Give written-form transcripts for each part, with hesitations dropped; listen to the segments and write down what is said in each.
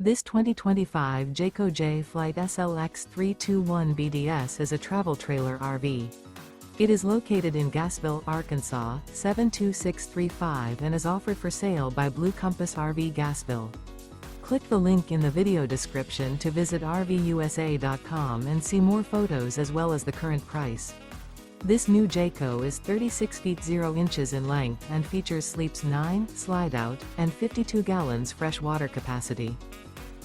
This 2025 Jayco Jay Flight SLX 321 BDS is a travel trailer RV. It is located in Gassville, Arkansas, 72635 and is offered for sale by Blue Compass RV Gassville. Click the link in the video description to visit RVUSA.com and see more photos as well as the current price. This new Jayco is 36 feet 0 inches in length and features sleeps 9, slide-out, and 52 gallons fresh water capacity.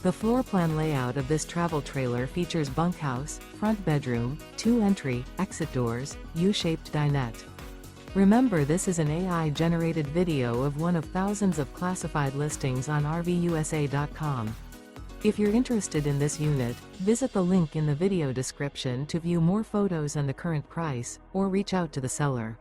The floor plan layout of this travel trailer features bunkhouse, front bedroom, 2 entry, exit doors, U-shaped dinette. Remember, this is an AI-generated video of one of thousands of classified listings on RVUSA.com. If you're interested in this unit, visit the link in the video description to view more photos and the current price, or reach out to the seller.